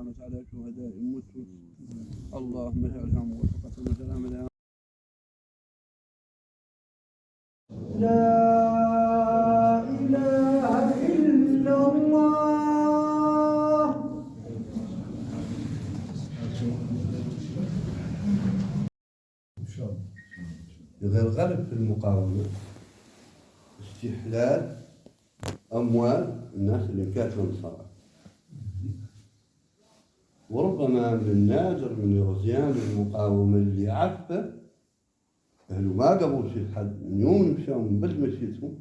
كانت على شهداء متوا اللهم اجعلها موفقة وسلام لها. لا إله إلا الله. الغرب في المقاومة استحلال أموال الناس اللي كانت النصارى، وربما من نادر من غزيان المقاومة اللي عفة أهلوا ما قبل شيء حد من يوم مشاو من بلد مشيتهم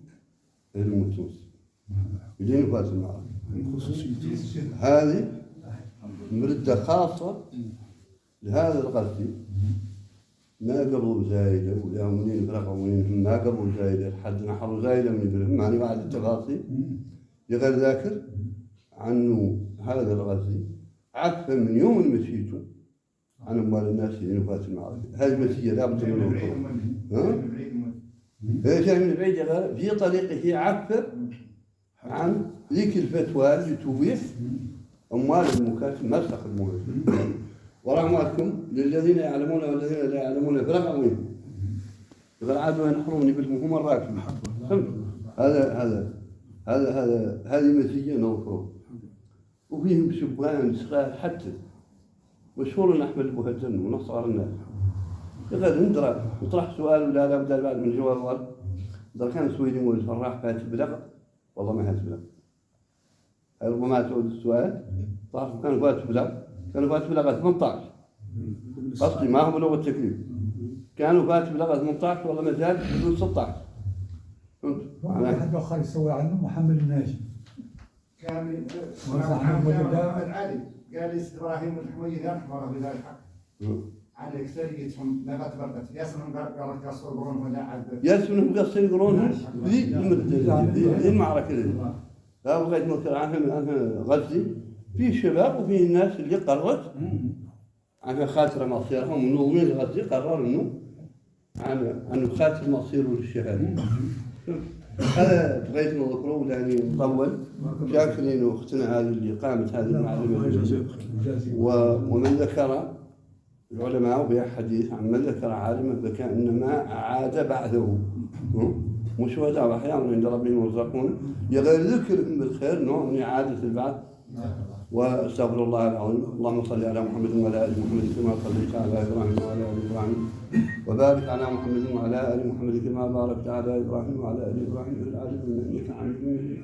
أهلوا متوس بدين فات المعركة. هذه مردة خاصة لهذا الغزي، ما قبلوا زايدة ولا منين فرقوا منين ما قبلوا زايدة حد نحروا زايدة من يبلهم معني بعد التفاصيل لغير ذاكر عنه. هذا الغزي عفة من يوم المشيتوا عن أموال الناس اللي فات المعركة. هذه المسية لا بد من جاي من بعيد في طريقه عفة عن ذيك الفتوى اللي تبيح أموال المكاتب ما استخدموها. ورحمتكم للذين يعلمون والذين لا يعلمون فرقوا منهم فالعادوا ينحروني بالمهم الراكب. هذه مسية نوفر. وفيهم شبان صغار حتى مشهور أحمد المهجن ونصغر الناس يقول ندرى يطرح سؤال ولا لا بد بعد من جواب إذا كان سويدي مول الفراح فات بلغ والله ما هات بلغ. ربما تعود السؤال طرح كان فات بلغ، كانوا فات بلغ 18 قصدي ما هو بلغة التكليف، كانوا فات بلغ 18 والله ما زال حدود 16. واحد آخر يسوي عنه محمد الناجي كان محمد علي قال إبراهيم الحميدي رحمه الله بذلك الحق على أكثريتهم لغت بردت ياسمهم قال قصوا يقولون ولا عاد ياسمهم قصوا يقولون ذي المعركة ذي لا بغيت نذكر عنها غزي في شباب وفي الناس اللي قررت عنها خاطر مصيرهم منظمين الغزي قرروا انه خاطر مصيره للشهاده. هذا بغيت نذكره لاني نطول شاكرين اختنا هذه اللي قامت هذه المعلومه. ومن ذكر العلماء بها حديث عن من ذكر عالما فكانما اعاد بعده مش شهداء واحيانا عند ربهم يرزقون يغير ذكرهم بالخير نوع من اعاده البعث. واستغفر الله العظيم. اللهم صل على محمد وعلى ال محمد كما صليت على ابراهيم وعلى ال ابراهيم وبارك على محمد وعلى ال محمد كما باركت على ابراهيم وعلى ال ابراهيم في العالمين انك حميد مجيد.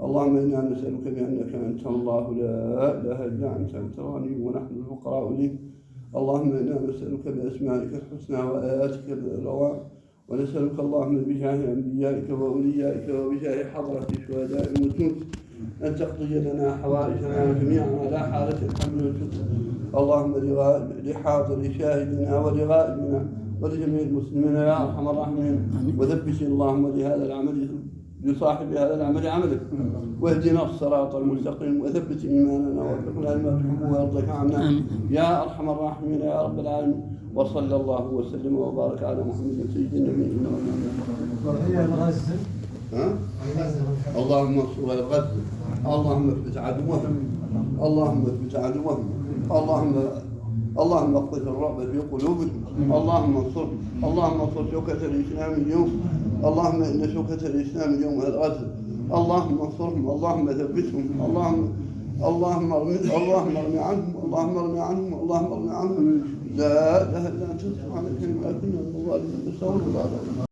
اللهم انا نسالك بانك انت الله لا اله الا انت الغني ونحن الفقراء اليك. اللهم انا نسالك باسمائك الحسنى واياتك الروعه ونسالك اللهم بجاه انبيائك واوليائك وبجاه حضره شهداء الموت أن تقضي لنا حوائجنا جميعا على حالة الحمل والشكر. اللهم لحاضر شاهدنا ولغائبنا ولجميع المسلمين يا أرحم الراحمين. وثبت اللهم لهذا العمل لصاحب هذا العمل عملك واهدنا الصراط المستقيم وثبت إيماننا وارزقنا لما تحب ويرضيك عنا يا أرحم الراحمين يا رب العالمين. وصلى الله وسلم وبارك على محمد سيد النبيين اللهم انصر الغزة. اللهم اثبت عدوهم. اللهم اثبت عدوهم. اللهم اقذف الرعب في قلوبهم. اللهم انصرهم. اللهم انصر شوكة الإسلام اليوم. اللهم إن شوكة الإسلام اليوم الغزة. اللهم انصرهم. اللهم ثبتهم. اللهم ارمي عنهم. اللهم ارمي عنهم. لا اله الا انت سبحانك اني كنا من الظالمين.